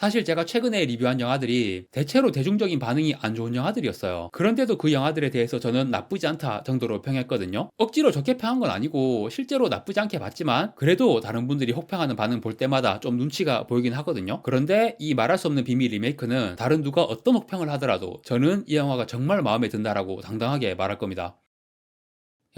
사실 제가 최근에 리뷰한 영화들이 대체로 대중적인 반응이 안 좋은 영화들이었어요. 그런데도 그 영화들에 대해서 저는 나쁘지 않다 정도로 평했거든요. 억지로 좋게 평한 건 아니고 실제로 나쁘지 않게 봤지만 그래도 다른 분들이 혹평하는 반응 볼 때마다 좀 눈치가 보이긴 하거든요. 그런데 이 말할 수 없는 비밀 리메이크는 다른 누가 어떤 혹평을 하더라도 저는 이 영화가 정말 마음에 든다라고 당당하게 말할 겁니다.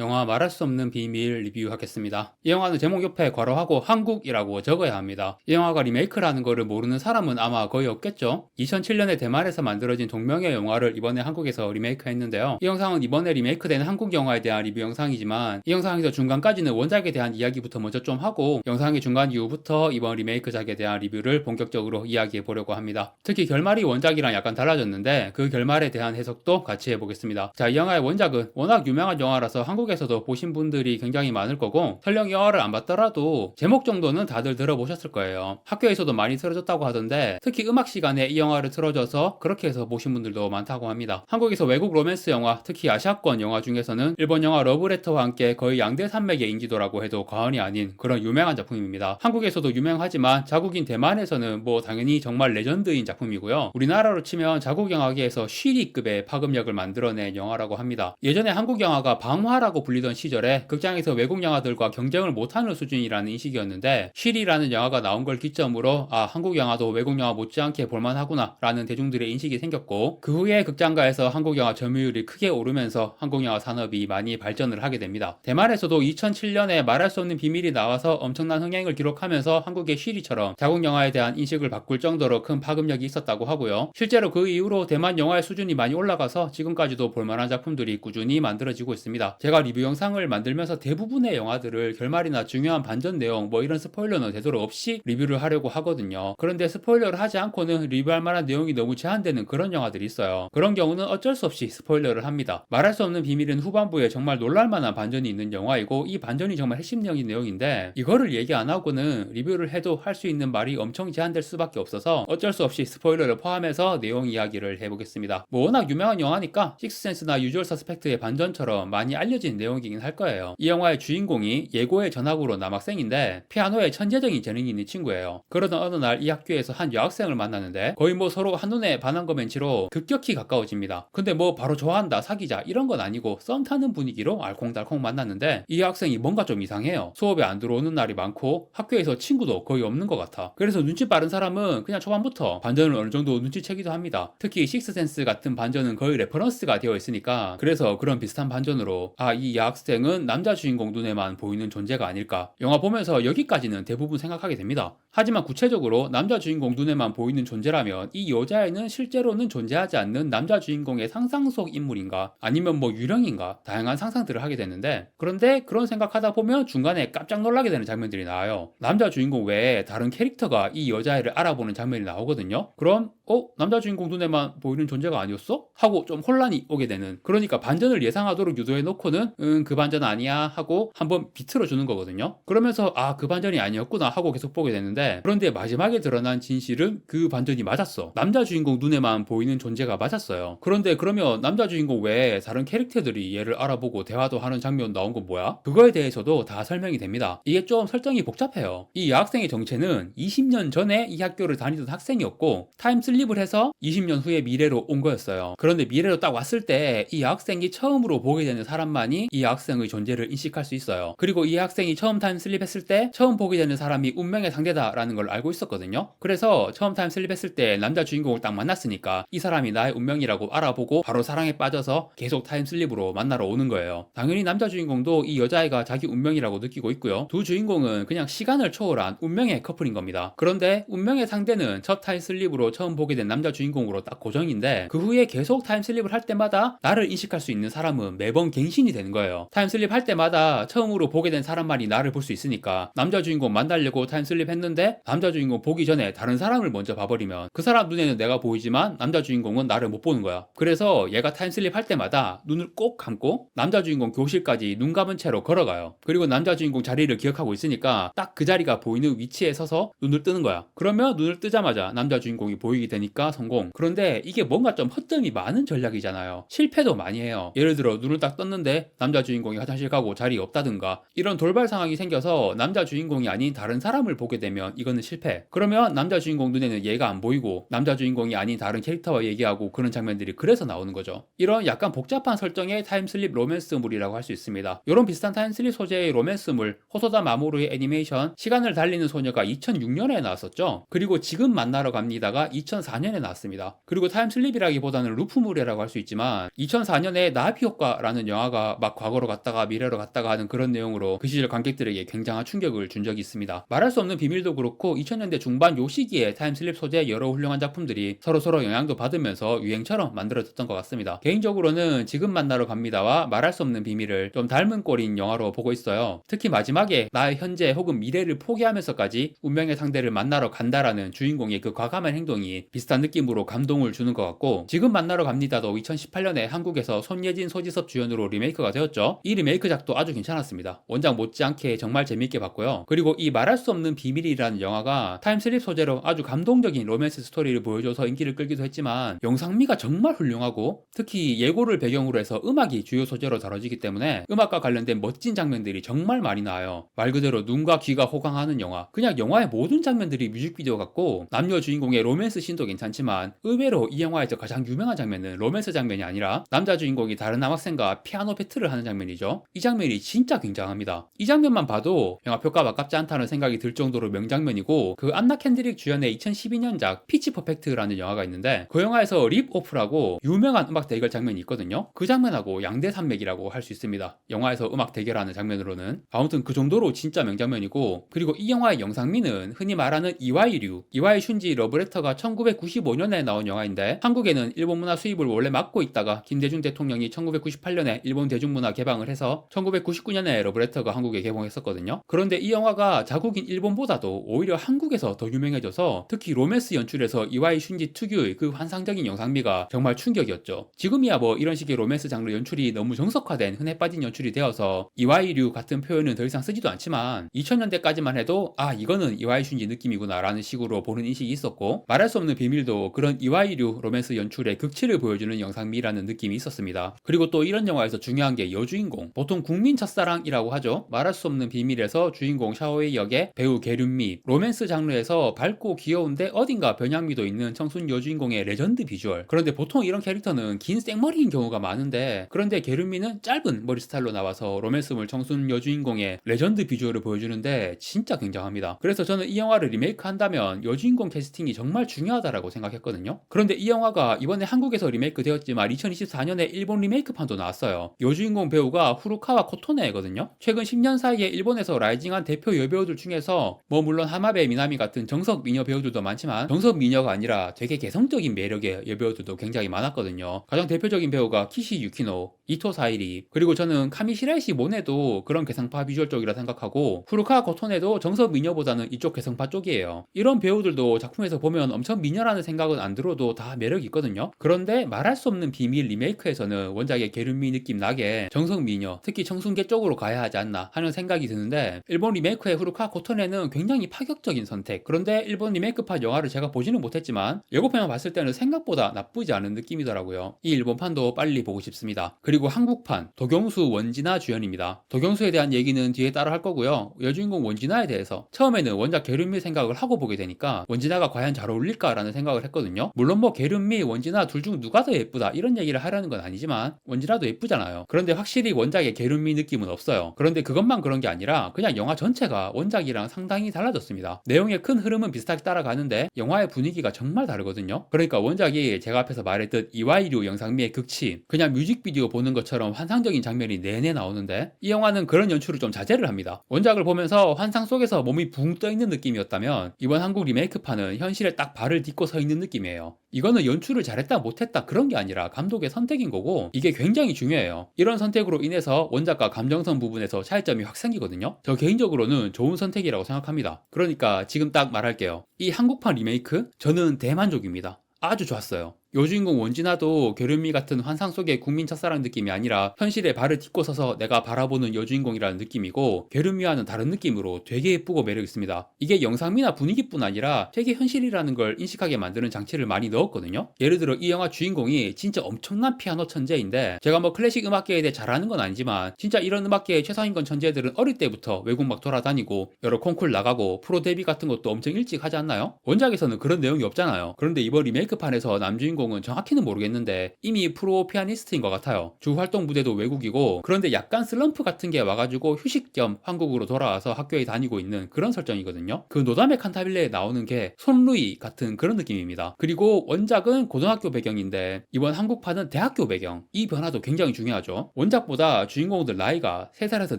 영화 말할 수 없는 비밀 리뷰하겠습니다. 이 영화는 제목 옆에 괄호하고 한국이라고 적어야 합니다. 이 영화가 리메이크라는 거를 모르는 사람은 아마 거의 없겠죠? 2007년에 대만에서 만들어진 동명의 영화를 이번에 한국에서 리메이크했는데요. 이 영상은 이번에 리메이크된 한국 영화에 대한 리뷰 영상이지만 이 영상에서 중간까지는 원작에 대한 이야기부터 먼저 좀 하고 영상의 중간 이후부터 이번 리메이크작에 대한 리뷰를 본격적으로 이야기해 보려고 합니다. 특히 결말이 원작이랑 약간 달라졌는데 그 결말에 대한 해석도 같이 해보겠습니다. 자, 이 영화의 원작은 워낙 유명한 영화라서 한국에서도 보신 분들이 굉장히 많을 거고 설령 영화를 안 봤더라도 제목 정도는 다들 들어보셨을 거예요. 학교에서도 많이 틀어졌다고 하던데 특히 음악 시간에 이 영화를 틀어줘서 그렇게 해서 보신 분들도 많다고 합니다. 한국에서 외국 로맨스 영화, 특히 아시아권 영화 중에서는 일본 영화 러브레터와 함께 거의 양대 산맥의 인지도라고 해도 과언이 아닌 그런 유명한 작품입니다. 한국에서도 유명하지만 자국인 대만에서는 뭐 당연히 정말 레전드인 작품이고요. 우리나라로 치면 자국 영화계에서 쉬리급의 파급력을 만들어낸 영화라고 합니다. 예전에 한국 영화가 방화라고 불리던 시절에 극장에서 외국 영화들과 경쟁을 못하는 수준이라는 인식이었는데 쉬리라는 영화가 나온 걸 기점으로 한국 영화도 외국 영화 못지않게 볼만하구나 라는 대중들의 인식이 생겼고 그 후에 극장가에서 한국 영화 점유율이 크게 오르면서 한국 영화 산업이 많이 발전을 하게 됩니다. 대만에서도 2007년에 말할 수 없는 비밀이 나와서 엄청난 흥행을 기록하면서 한국의 쉬리처럼 자국 영화에 대한 인식을 바꿀 정도로 큰 파급력이 있었다고 하고요. 실제로 그 이후로 대만 영화의 수준이 많이 올라가서 지금까지도 볼만한 작품들이 꾸준히 만들어지고 있습니다. 제가 리뷰 영상을 만들면서 대부분의 영화들을 결말이나 중요한 반전 내용 뭐 이런 스포일러는 되도록 없이 리뷰를 하려고 하거든요. 그런데 스포일러를 하지 않고는 리뷰할 만한 내용이 너무 제한되는 그런 영화들이 있어요. 그런 경우는 어쩔 수 없이 스포일러를 합니다. 말할 수 없는 비밀은 후반부에 정말 놀랄만한 반전이 있는 영화이고 이 반전이 정말 핵심적인 내용인데 이거를 얘기 안 하고는 리뷰를 해도 할 수 있는 말이 엄청 제한될 수밖에 없어서 어쩔 수 없이 스포일러를 포함해서 내용 이야기를 해보겠습니다. 뭐 워낙 유명한 영화니까 식스센스나 유주얼 서스펙트의 반전처럼 많이 알려진 내용이긴 할 거예요. 이 영화의 주인공이 예고의 전학으로 남학생인데 피아노에 천재적인 재능이 있는 친구예요. 그러던 어느 날 이 학교에서 한 여학생을 만나는데 거의 뭐 서로 한눈에 반한 거맨치로 급격히 가까워집니다. 근데 뭐 바로 좋아한다 사귀자 이런 건 아니고 썸 타는 분위기로 알콩달콩 만났는데 이 학생이 뭔가 좀 이상해요. 수업에 안 들어오는 날이 많고 학교에서 친구도 거의 없는 것 같아. 그래서 눈치 빠른 사람은 그냥 초반부터 반전을 어느 정도 눈치채기도 합니다. 특히 식스센스 같은 반전은 거의 레퍼런스가 되어 있으니까 그래서 그런 비슷한 반전으로 이 여학생은 남자 주인공 눈에만 보이는 존재가 아닐까. 영화 보면서 여기까지는 대부분 생각하게 됩니다. 하지만 구체적으로 남자 주인공 눈에만 보이는 존재라면 이 여자애는 실제로는 존재하지 않는 남자 주인공의 상상 속 인물인가 아니면 뭐 유령인가 다양한 상상들을 하게 되는데 그런데 그런 생각하다 보면 중간에 깜짝 놀라게 되는 장면들이 나와요. 남자 주인공 외에 다른 캐릭터가 이 여자애를 알아보는 장면이 나오거든요. 그럼 남자 주인공 눈에만 보이는 존재가 아니었어? 하고 좀 혼란이 오게 되는 그러니까 반전을 예상하도록 유도해 놓고는 그 반전 아니야 하고 한번 비틀어 주는 거거든요. 그러면서 그 반전이 아니었구나 하고 계속 보게 되는데 그런데 마지막에 드러난 진실은 그 반전이 맞았어. 남자 주인공 눈에만 보이는 존재가 맞았어요. 그런데 그러면 남자 주인공 외에 다른 캐릭터들이 얘를 알아보고 대화도 하는 장면 나온 건 뭐야? 그거에 대해서도 다 설명이 됩니다. 이게 좀 설정이 복잡해요. 이 여학생의 정체는 20년 전에 이 학교를 다니던 학생이었고 타임슬립을 해서 20년 후의 미래로 온 거였어요. 그런데 미래로 딱 왔을 때 이 여학생이 처음으로 보게 되는 사람만이 이 여학생의 존재를 인식할 수 있어요. 그리고 이 학생이 처음 타임슬립했을 때 처음 보게 되는 사람이 운명의 상대다라는 걸 알고 있었거든요. 그래서 처음 타임슬립했을 때 남자 주인공을 딱 만났으니까 이 사람이 나의 운명이라고 알아보고 바로 사랑에 빠져서 계속 타임슬립으로 만나러 오는 거예요. 당연히 남자 주인공도 이 여자애가 자기 운명이라고 느끼고 있고요. 두 주인공은 그냥 시간을 초월한 운명의 커플인 겁니다. 그런데 운명의 상대는 첫 타임슬립으로 처음 보게 된 남자 주인공으로 딱 고정인데 그 후에 계속 타임슬립을 할 때마다 나를 인식할 수 있는 사람은 매번 갱신이 되는 거예요. 타임슬립 할 때마다 처음으로 보게 된 사람만이 나를 볼 수 있으니까 남자 주인공 만나려고 타임슬립 했는데 남자 주인공 보기 전에 다른 사람을 먼저 봐버리면 그 사람 눈에는 내가 보이지만 남자 주인공은 나를 못 보는 거야. 그래서 얘가 타임슬립 할 때마다 눈을 꼭 감고 남자 주인공 교실까지 눈 감은 채로 걸어가요. 그리고 남자 주인공 자리를 기억하고 있으니까 딱 그 자리가 보이는 위치에 서서 눈을 뜨는 거야. 그러면 눈을 뜨자마자 남자 주인공이 보이게 되니까 성공. 그런데 이게 뭔가 좀 허점이 많은 전략이잖아요. 실패도 많이 해요. 예를 들어 눈을 딱 떴는데 남자 주인공이 화장실 가고 자리에 없다든가 이런 돌발 상황이 생겨서 남자 주인공이 아닌 다른 사람을 보게 되면 이거는 실패. 그러면 남자 주인공 눈에는 얘가 안 보이고 남자 주인공이 아닌 다른 캐릭터와 얘기하고 그런 장면들이 그래서 나오는 거죠. 이런 약간 복잡한 설정의 타임슬립 로맨스물이라고 할 수 있습니다. 이런 비슷한 타임슬립 소재의 로맨스물 호소다 마모루의 애니메이션 시간을 달리는 소녀가 2006년에 나왔었죠. 그리고 지금 만나러 갑니다가 2004년에 나왔습니다. 그리고 타임슬립이라기보다는 루프물이라고 할 수 있지만 2004년에 나비 효과라는 영화가 막 과거로 갔다가 미래로 갔다가 하는 그런 내용으로 그 시절 관객들에게 굉장한 충격을 준 적이 있습니다. 말할 수 없는 비밀도 그렇고 2000년대 중반 요 시기에 타임슬립 소재 여러 훌륭한 작품들이 서로 영향도 받으면서 유행처럼 만들어졌던 것 같습니다. 개인적으로는 지금 만나러 갑니다와 말할 수 없는 비밀을 좀 닮은 꼴인 영화로 보고 있어요. 특히 마지막에 나의 현재 혹은 미래를 포기하면서까지 운명의 상대를 만나러 간다라는 주인공의 그 과감한 행동이 비슷한 느낌으로 감동을 주는 것 같고 지금 만나러 갑니다도 2018년에 한국에서 손예진, 소지섭 주연으로 리메이크가 되었죠. 이 리메이크작도 아주 괜찮았습니다. 원작 못지않게 정말 재밌게 봤고요. 그리고 이 말할 수 없는 비밀이라는 영화가 타임슬립 소재로 아주 감동적인 로맨스 스토리를 보여줘서 인기를 끌기도 했지만 영상미가 정말 훌륭하고 특히 예고를 배경으로 해서 음악이 주요 소재로 다뤄지기 때문에 음악과 관련된 멋진 장면들이 정말 많이 나와요. 말 그대로 눈과 귀가 호강하는 영화. 그냥 영화의 모든 장면들이 뮤직비디오 같고 남녀 주인공의 로맨스 씬도 괜찮지만 의외로 이 영화에서 가장 유명한 장면은 로맨스 장면이 아니라 남자 주인공이 다른 남학생과 피아노 배틀을 하는 장면이죠. 이 장면이 진짜 굉장합니다. 이 장면만 봐도 영화 표값 아깝지 않다는 생각이 들 정도로 명장면이고 그 안나 캔드릭 주연의 2012년작 피치 퍼펙트라는 영화가 있는데 그 영화에서 립 오프라고 유명한 음악 대결 장면이 있거든요. 그 장면하고 양대산맥이라고 할 수 있습니다. 영화에서 음악 대결하는 장면으로는 아무튼 그 정도로 진짜 명장면이고 그리고 이 영화의 영상미는 흔히 말하는 이와이류 이와이 슌지 러브레터가 1995년에 나온 영화인데 한국에는 일본 문화 수입을 원래 막고 있다가 김대중 대통령이 1998년에 일본 대중문화 개방을 해서 1999년에 러브레터가 한국에 개봉했었거든요. 그런데 이 영화가 자국인 일본보다도 오히려 한국에서 더 유명해져서 특히 로맨스 연출에서 이와이 슌지 특유의 그 환상적인 영상미가 정말 충격이었죠. 지금이야 뭐 이런 식의 로맨스 장르 연출이 너무 정석화된 흔해 빠진 연출이 되어서 이와이류 같은 표현은 더 이상 쓰지도 않지만 2000년대까지만 해도 아 이거는 이와이 슌지 느낌이구나 라는 식으로 보는 인식이 있었고 말할 수 없는 비밀도 그런 이와이류 로맨스 연출의 극치를 보여주는 영상미라는 느낌이 있었습니다. 그리고 또 이런 영화에서 중요한 게 여주인공 보통 국민 첫사랑이라고 하죠. 말할 수 없는 비밀에서 주인공 샤오웨이 역의 배우 게륜미 로맨스 장르에서 밝고 귀여운데 어딘가 변향미도 있는 청순 여주인공의 레전드 비주얼. 그런데 보통 이런 캐릭터는 긴 생머리인 경우가 많은데 그런데 게륜미는 짧은 머리 스타일로 나와서 로맨스물 청순 여주인공의 레전드 비주얼을 보여주는데 진짜 굉장합니다. 그래서 저는 이 영화를 리메이크 한다면 여주인공 캐스팅이 정말 중요하다라고 생각했거든요. 그런데 이 영화가 이번에 한국에서 리메이크 되었지만 2024년에 일본 리메이크판도 나왔어요. 여주인공 배우가 후루카와 코토네거든요. 최근 10년 사이에 일본에서 라이징한 대표 여배우들 중에서 뭐 물론 하마베 미나미 같은 정석 미녀 배우들도 많지만 정석 미녀가 아니라 되게 개성적인 매력의 여배우들도 굉장히 많았거든요. 가장 대표적인 배우가 키시 유키노, 이토 사이리 그리고 저는 카미시라이시 모네도 그런 개성파 비주얼 쪽이라 생각하고 후루카 코토네도 정석 미녀보다는 이쪽 개성파 쪽이에요. 이런 배우들도 작품에서 보면 엄청 미녀라는 생각은 안 들어도 다 매력이 있거든요. 그런데 말할 수 없는 비밀 리메이크에서는 원작의 게륜미 느낌 나게 정석 미녀 특히 청순계 쪽으로 가야 하지 않나 하는 생각이 드는데 일본 리메이크의 후루카 코토네는 굉장히 파격적인 선택. 그런데 일본 리메이크판 영화를 제가 보지는 못했지만 예고편만 봤을 때는 생각보다 나쁘지 않은 느낌이더라고요. 이 일본판도 빨리 보고 싶습니다. 그리고 한국판 도경수 원진아 주연입니다. 도경수에 대한 얘기는 뒤에 따로 할 거고요. 여주인공 원진아에 대해서 처음에는 원작 게륜미 생각을 하고 보게 되니까 원진아가 과연 잘 어울릴까라는 생각을 했거든요. 물론 뭐 게륜미, 원진아 둘 중 누가 더 예쁘다 이런 얘기를 하려는 건 아니지만 원진아도 예쁘잖아요. 그런데 확실히 원작의 게륜미 느낌은 없어요. 그런데 그것만 그런 게 아니라 그냥 영화 전체가 원작이랑 상당히 달라졌습니다. 내용의 큰 흐름은 비슷하게 따라가는데 영화의 분위기가 정말 다르거든요. 그러니까 원작이 제가 앞에서 말했듯 이와이류 영상미의 극치 그냥 뮤직비디오 보는 것처럼 환상적인 장면이 내내 나오는데 이 영화는 그런 연출을 좀 자제를 합니다. 원작을 보면서 환상 속에서 몸이 붕 떠 있는 느낌이었다면 이번 한국 리메이크판은 현실에 딱 발을 딛고 서 있는 느낌이에요. 이거는 연출을 잘했다 못했다 그런 게 아니라 감독의 선택인 거고 이게 굉장히 중요해요. 이런 선택으로 인해서 원작과 감정선 부분에서 차이점이 확 생기거든요. 저 개인적으로는 좋은 선택이라고 생각합니다. 그러니까 지금 딱 말할게요. 이 한국판 리메이크 저는 대만족입니다. 아주 좋았어요. 여주인공 원진아도 결은미 같은 환상 속의 국민 첫사랑 느낌이 아니라 현실에 발을 딛고 서서 내가 바라보는 여주인공이라는 느낌이고, 결은미와는 다른 느낌으로 되게 예쁘고 매력 있습니다. 이게 영상미나 분위기뿐 아니라 되게 현실이라는 걸 인식하게 만드는 장치를 많이 넣었거든요. 예를 들어 이 영화 주인공이 진짜 엄청난 피아노 천재인데, 제가 뭐 클래식 음악계에 대해 잘 아는 건 아니지만 진짜 이런 음악계의 최상위권 천재들은 어릴 때부터 외국 막 돌아다니고 여러 콩쿨 나가고 프로 데뷔 같은 것도 엄청 일찍 하지 않나요? 원작에서는 그런 내용이 없잖아요. 그런데 이번 리메이크판에서 남주인공은 정확히는 모르겠는데 이미 프로 피아니스트인 것 같아요. 주 활동 무대도 외국이고, 그런데 약간 슬럼프 같은 게 와가지고 휴식 겸 한국으로 돌아와서 학교에 다니고 있는 그런 설정이거든요. 그 노담의 칸타빌레에 나오는 게 손루이 같은 그런 느낌입니다. 그리고 원작은 고등학교 배경인데 이번 한국판은 대학교 배경. 이 변화도 굉장히 중요하죠. 원작보다 주인공들 나이가 3살에서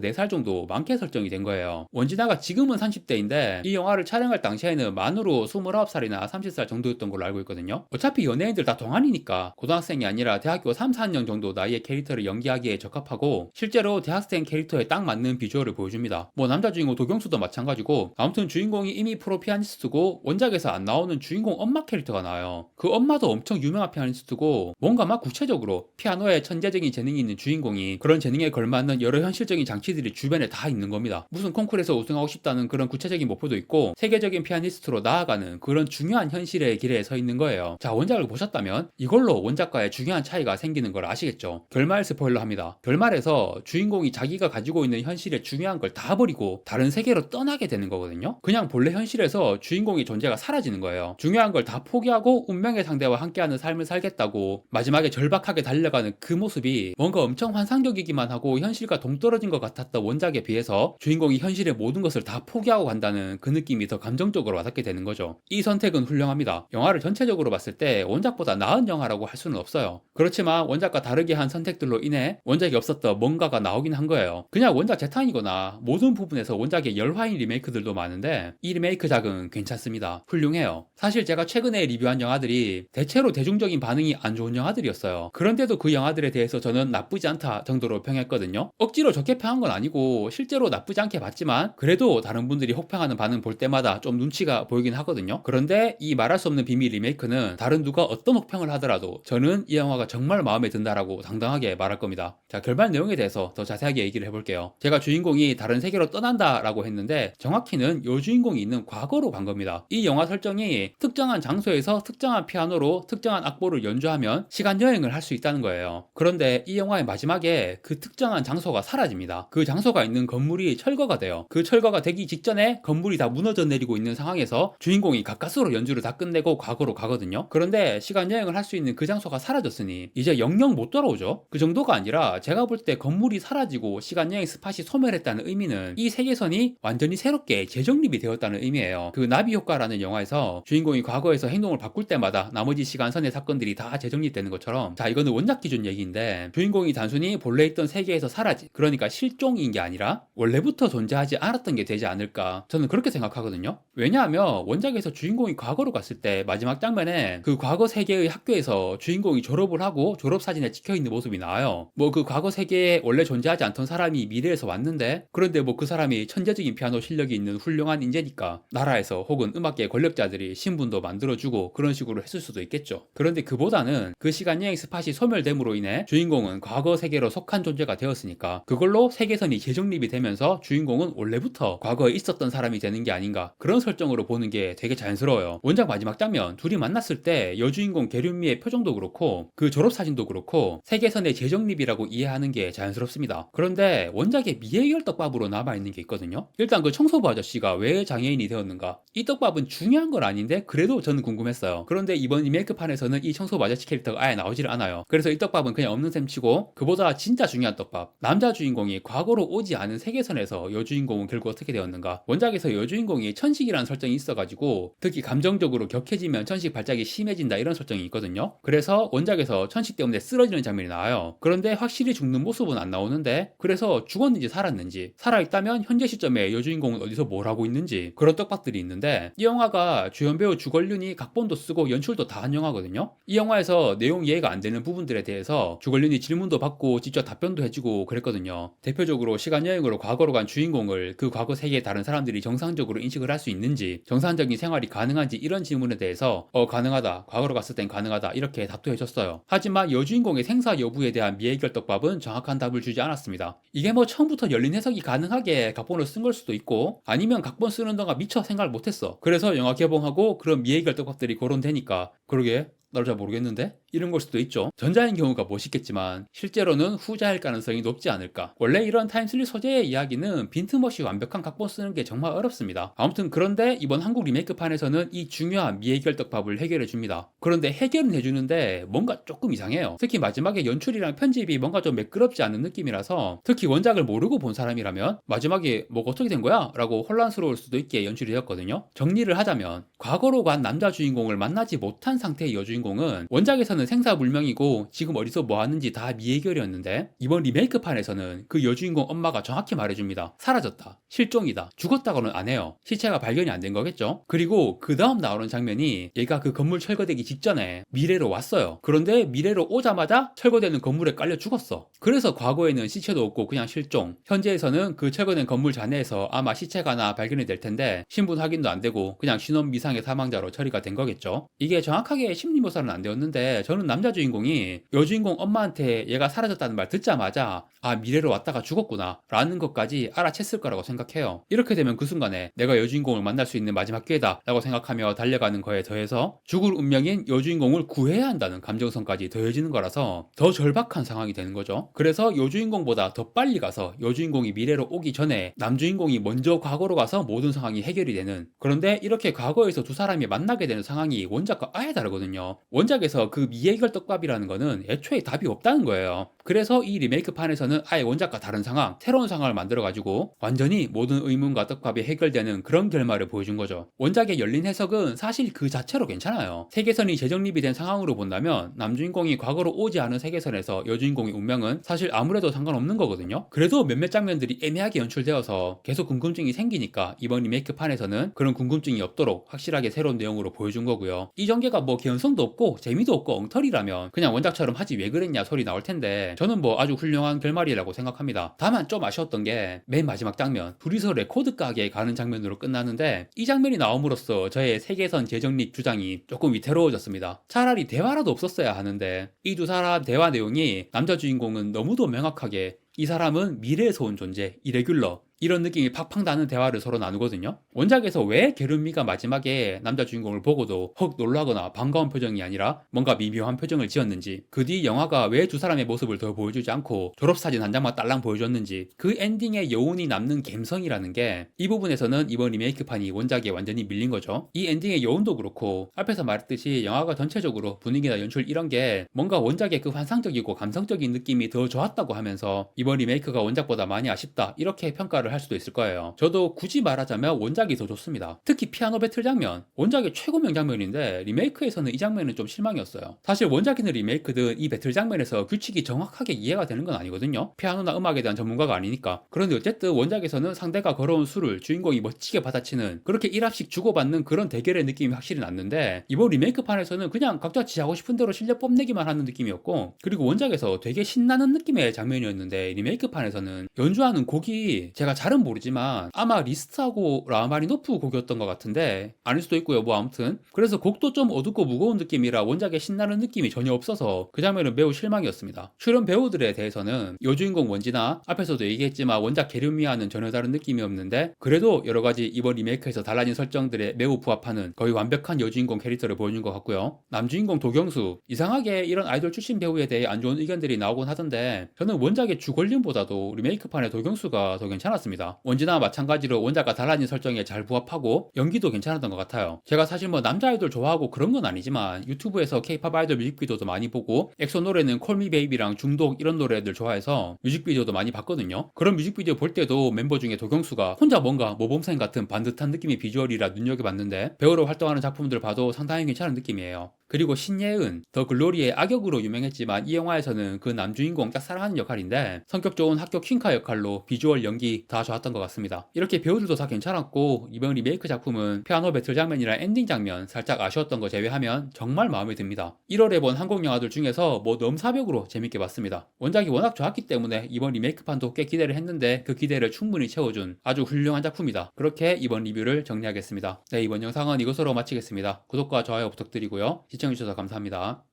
4살 정도 많게 설정이 된 거예요. 원진아가 지금은 30대인데 이 영화를 촬영할 당시에는 만으로 29살이나 30살 정도였던 걸로 알고 있거든요. 어차피 연예인들 다 동안이니까 고등학생이 아니라 대학교 3, 4학년 정도 나이의 캐릭터를 연기하기에 적합하고, 실제로 대학생 캐릭터에 딱 맞는 비주얼을 보여줍니다. 뭐 남자 주인공 도경수도 마찬가지고, 아무튼 주인공이 이미 프로 피아니스트고 원작에서 안 나오는 주인공 엄마 캐릭터가 나와요. 그 엄마도 엄청 유명한 피아니스트고 뭔가 막 구체적으로 피아노에 천재적인 재능이 있는 주인공이 그런 재능에 걸맞는 여러 현실적인 장치들이 주변에 다 있는 겁니다. 무슨 콩쿠르에서 우승하고 싶다는 그런 구체적인 목표도 있고 세계적인 피아니스트로 나아가는 그런 중요한 현실의 길에 서 있는 거예요. 자, 원작을 보셨다면 이걸로 원작과의 중요한 차이가 생기는 걸 아시겠죠? 결말 스포일러 합니다. 결말에서 주인공이 자기가 가지고 있는 현실의 중요한 걸 다 버리고 다른 세계로 떠나게 되는 거거든요. 그냥 본래 현실에서 주인공의 존재가 사라지는 거예요. 중요한 걸 다 포기하고 운명의 상대와 함께하는 삶을 살겠다고 마지막에 절박하게 달려가는 그 모습이 뭔가 엄청 환상적이기만 하고 현실과 동떨어진 것 같았던 원작에 비해서 주인공이 현실의 모든 것을 다 포기하고 간다는 그 느낌이 더 감정적으로 와닿게 되는 거죠. 이 선택은 훌륭합니다. 영화를 전체적으로 봤을 때 원작보다 나은 영화라고 할 수는 없어요. 그렇지만 원작과 다르게 한 선택들로 인해 원작이 없었던 뭔가가 나오긴 한 거예요. 그냥 원작 재탕이거나 모든 부분에서 원작의 열화인 리메이크들도 많은데 이 리메이크작은 괜찮습니다. 훌륭해요. 사실 제가 최근에 리뷰한 영화들이 대체로 대중적인 반응이 안 좋은 영화들이었어요. 그런데도 그 영화들에 대해서 저는 나쁘지 않다 정도로 평했거든요. 억지로 좋게 평한 건 아니고 실제로 나쁘지 않게 봤지만 그래도 다른 분들이 혹평하는 반응 볼 때마다 좀 눈치가 보이긴 하거든요. 그런데 이 말할 수 없는 비밀 리메이크는 다른 누가 어떤 혹평을 하더라도 저는 이 영화가 정말 마음에 든다라고 당당하게 말할 겁니다. 자, 결말 내용에 대해서 더 자세하게 얘기를 해볼게요. 제가 주인공이 다른 세계로 떠난다라고 했는데 정확히는 여주인공이 있는 과거로 간 겁니다. 이 영화 설정이 특정한 장소에서 특정한 피아노로 특정한 악보를 연주하면 시간 여행을 할 수 있다는 거예요. 그런데 이 영화의 마지막에 그 특정한 장소가 사라집니다. 그 장소가 있는 건물이 철거가 돼요. 그 철거가 되기 직전에 건물이 다 무너져 내리고 있는 상황에서 주인공이 가까스로 연주를 다 끝내고 과거로 가거든요. 그런데 시간 여행을 할 수 있는 그 장소가 사라졌으니 이제 영영 못 돌아오죠. 그 정도가 아니라 제가 볼 때 건물이 사라지고 시간 여행 스팟이 소멸했다는 의미는 이 세계선이 완전히 새롭게 재정립이 되었다는 의미예요. 그 나비 효과라는 영화에서 주인공이 과거에서 행동을 바꿀 때마다 나머지 시간선의 사건들이 다 재정립되는 것처럼, 자, 이거는 원작 기준 얘기인데 주인공이 단순히 본래 있던 세계에서 사라진, 그러니까 실종인 게 아니라 원래부터 존재하지 않았던 게 되지 않을까, 저는 그렇게 생각하거든요. 왜냐하면 원작에서 주인공이 과거로 갔을 때 마지막 장면에 그 과거 세계의 학교에서 주인공이 졸업을 하고 졸업사진에 찍혀있는 모습이 나와요. 뭐 그 과거 세계에 원래 존재하지 않던 사람이 미래에서 왔는데, 그런데 뭐 그 사람이 천재적인 피아노 실력이 있는 훌륭한 인재니까 나라에서 혹은 음악계 권력자들이 신분도 만들어주고 그런 식으로 했을 수도 있겠죠. 그런데 그보다는 그 시간 여행 스팟이 소멸됨으로 인해 주인공은 과거 세계로 속한 존재가 되었으니까 그걸로 세계선이 재정립이 되면서 주인공은 원래부터 과거에 있었던 사람이 되는 게 아닌가, 그런 설정으로 보는 게 되게 자연스러워요. 원작 마지막 장면 둘이 만났을 때 여주인공 계륜미의 표정도 그렇고 그 졸업사진도 그렇고 세계선의 재정립이라고 이해하는 게 자연스럽습니다. 그런데 원작의 미해결 떡밥으로 남아있는 게 있거든요. 일단 그 청소부 아저씨가 왜 장애인이 되었는가, 이 떡밥은 중요한 건 아닌데 그래도 저는 궁금했어요. 그런데 이번 리메이크판에서는 이 청소부 아저씨 캐릭터가 아예 나오질 않아요. 그래서 이 떡밥은 그냥 없는 셈 치고, 그보다 진짜 중요한 떡밥, 남자 주인공이 과거로 오지 않은 세계선에서 여주인공은 결국 어떻게 되었는가. 원작에서 여주인공이 천식이라는 설정이 있어가지고 특히 감정적으로 격해지면 천식 발작이 심해진다 이런 설정이 있거든요. 그래서 원작에서 천식 때문에 쓰러지는 장면이 나와요. 그런데 확실히 죽는 모습은 안 나오는데, 그래서 죽었는지 살았는지, 살아있다면 현재 시점에 여주인공은 어디서 뭘 하고 있는지, 그런 떡밥들이 있는데, 이 영화가 주연 배우 주걸륜이 각본도 쓰고 연출도 다 한 영화거든요. 이 영화에서 내용 이해가 안 되는 부분들에 대해서 주걸륜이 질문도 받고 직접 답변도 해주고 그랬거든요. 대표적으로 시간여행으로 과거로 간 주인공을 그 과거 세계의 다른 사람들이 정상적으로 인식을 할 수 있는지, 정상적인 생활이 가능한지, 이런 질문에 대해서 가능하다, 과거로 갔을 땐 땐 가능하다 이렇게 답도 해줬어요. 하지만 여주인공의 생사 여부에 대한 미해결 떡밥은 정확한 답을 주지 않았습니다. 이게 뭐 처음부터 열린 해석이 가능하게 각본을 쓴 걸 수도 있고 아니면 각본 쓰는 동안 미처 생각을 못했어. 그래서 영화 개봉하고 그런 미해결 떡밥들이 거론되니까 그러게 나도 잘 모르겠는데? 이런 걸 수도 있죠. 전자인 경우가 멋있겠지만 실제로는 후자일 가능성이 높지 않을까. 원래 이런 타임슬립 소재의 이야기는 빈틈없이 완벽한 각본 쓰는 게 정말 어렵습니다. 아무튼 그런데 이번 한국 리메이크판에서는 이 중요한 미해결 떡밥을 해결해 줍니다. 그런데 해결은 해주는데 뭔가 조금 이상해요. 특히 마지막에 연출이랑 편집이 뭔가 좀 매끄럽지 않은 느낌이라서 특히 원작을 모르고 본 사람이라면 마지막에 뭐가 어떻게 된 거야? 라고 혼란스러울 수도 있게 연출이 되었거든요. 정리를 하자면 과거로 간 남자 주인공을 만나지 못한 상태의 여주인공은 원작에서는 생사불명이고 지금 어디서 뭐 하는지 다 미해결이었는데 이번 리메이크판에서는 그 여주인공 엄마가 정확히 말해줍니다. 사라졌다. 실종이다. 죽었다고는 안 해요. 시체가 발견이 안 된 거겠죠? 그리고 그 다음 나오는 장면이 얘가 그 건물 철거되기 직전에 미래로 왔어요. 그런데 미래로 오자마자 철거되는 건물에 깔려 죽었어. 그래서 과거에는 시체도 없고 그냥 실종. 현재에서는 그 철거된 건물 잔해에서 아마 시체가 하나 발견이 될 텐데 신분 확인도 안 되고 그냥 신원 미상의 사망자로 처리가 된 거겠죠? 이게 정확하게 심리 묘사는 안 되었는데 저는 남자 주인공이 여주인공 엄마한테 얘가 사라졌다는 말 듣자마자 아 미래로 왔다가 죽었구나 라는 것까지 알아챘을 거라고 생각해요. 이렇게 되면 그 순간에 내가 여주인공을 만날 수 있는 마지막 기회다 라고 생각하며 달려가는 거에 더해서 죽을 운명인 여주인공을 구해야 한다는 감정선까지 더해지는 거라서 더 절박한 상황이 되는 거죠. 그래서 여주인공보다 더 빨리 가서 여주인공이 미래로 오기 전에 남주인공이 먼저 과거로 가서 모든 상황이 해결이 되는. 그런데 이렇게 과거에서 두 사람이 만나게 되는 상황이 원작과 아예 다르거든요. 원작에서 그 미해결 떡밥이라는 거는 애초에 답이 없다는 거예요. 그래서 이 리메이크판에서는 아예 원작과 다른 상황, 새로운 상황을 만들어가지고 완전히 모든 의문과 떡밥이 해결되는 그런 결말을 보여준 거죠. 원작의 열린 해석은 사실 그 자체로 괜찮아요. 세계선이 재정립이 된 상황으로 본다면 남주인공이 과거로 오지 않은 세계선에서 여주인공의 운명은 사실 아무래도 상관없는 거거든요. 그래도 몇몇 장면들이 애매하게 연출되어서 계속 궁금증이 생기니까 이번 리메이크판에서는 그런 궁금증이 없도록 확실하게 새로운 내용으로 보여준 거고요. 이 전개가 뭐 개연성도 없고 재미도 없고 엉터리라면 그냥 원작처럼 하지 왜 그랬냐 소리 나올 텐데 저는 뭐 아주 훌륭한 결말이라고 생각합니다. 다만 좀 아쉬웠던 게 맨 마지막 장면 둘이서 레코드 가게에 가는 장면으로 끝나는데 이 장면이 나옴으로써 저의 세계선 재정립 주장이 조금 위태로워졌습니다. 차라리 대화라도 없었어야 하는데 이 두 사람 대화 내용이 남자 주인공은 너무도 명확하게 이 사람은 미래에서 온 존재, 이레귤러 이런 느낌이 팍팍 나는 대화를 서로 나누거든요. 원작에서 왜 게른미가 마지막에 남자 주인공을 보고도 헉 놀라거나 반가운 표정이 아니라 뭔가 미묘한 표정을 지었는지, 그 뒤 영화가 왜 두 사람의 모습을 더 보여주지 않고 졸업사진 한 장만 딸랑 보여줬는지, 그 엔딩에 여운이 남는 감성이라는 게 이 부분에서는 이번 리메이크판이 원작에 완전히 밀린 거죠. 이 엔딩의 여운도 그렇고 앞에서 말했듯이 영화가 전체적으로 분위기나 연출 이런 게 뭔가 원작의 그 환상적이고 감성적인 느낌이 더 좋았다고 하면서 이번 리메이크가 원작보다 많이 아쉽다 이렇게 평가를 할 수도 있을 거예요. 저도 굳이 말하자면 원작이 더 좋습니다. 특히 피아노 배틀 장면, 원작의 최고 명장면인데 리메이크에서는 이 장면은 좀 실망이었어요. 사실 원작이든 리메이크든 이 배틀 장면에서 규칙이 정확하게 이해가 되는 건 아니거든요. 피아노나 음악에 대한 전문가가 아니니까. 그런데 어쨌든 원작에서는 상대가 걸어온 수를 주인공이 멋지게 받아치는 그렇게 1합씩 주고받는 그런 대결의 느낌이 확실히 났는데 이번 리메이크판에서는 그냥 각자 지 하고 싶은 대로 실력 뽐내기만 하는 느낌이었고, 그리고 원작에서 되게 신나는 느낌의 장면이었는데 리메이크판에서는 연주하는 곡이 제가 잘은 모르지만 아마 리스트하고 라마니노프 곡이었던 것 같은데 아닐 수도 있고요. 뭐 아무튼 그래서 곡도 좀 어둡고 무거운 느낌이라 원작에 신나는 느낌이 전혀 없어서 그 장면은 매우 실망이었습니다. 출연 배우들에 대해서는 여주인공 원지나 앞에서도 얘기했지만 원작 게르미와는 전혀 다른 느낌이 없는데 그래도 여러가지 이번 리메이크에서 달라진 설정들에 매우 부합하는 거의 완벽한 여주인공 캐릭터를 보여준 것 같고요. 남주인공 도경수, 이상하게 이런 아이돌 출신 배우에 대해 안 좋은 의견들이 나오곤 하던데 저는 원작의 주걸림보다도 리메이크판의 도경수가 더 괜찮았습니다. 원지나와 마찬가지로 원작과 달라진 설정에 잘 부합하고 연기도 괜찮았던 것 같아요. 제가 사실 뭐 남자 아이돌 좋아하고 그런 건 아니지만 유튜브에서 K-팝 아이돌 뮤직비디오도 많이 보고 엑소 노래는 콜미 베이비랑 중독 이런 노래들 좋아해서 뮤직비디오도 많이 봤거든요. 그런 뮤직비디오 볼 때도 멤버 중에 도경수가 혼자 뭔가 모범생 같은 반듯한 느낌의 비주얼이라 눈여겨봤는데 배우로 활동하는 작품들 봐도 상당히 괜찮은 느낌이에요. 그리고 신예은, 더 글로리의 악역으로 유명했지만 이 영화에서는 그 남주인공 딱 사랑하는 역할인데 성격 좋은 학교 퀸카 역할로 비주얼 연기 다 좋았던 것 같습니다. 이렇게 배우들도 다 괜찮았고 이번 리메이크 작품은 피아노 배틀 장면이랑 엔딩 장면 살짝 아쉬웠던 거 제외하면 정말 마음에 듭니다. 1월에 본 한국 영화들 중에서 뭐 넘사벽으로 재밌게 봤습니다. 원작이 워낙 좋았기 때문에 이번 리메이크판도 꽤 기대를 했는데 그 기대를 충분히 채워준 아주 훌륭한 작품이다. 그렇게 이번 리뷰를 정리하겠습니다. 네, 이번 영상은 이것으로 마치겠습니다. 구독과 좋아요 부탁드리고요. 시청해주셔서 감사합니다.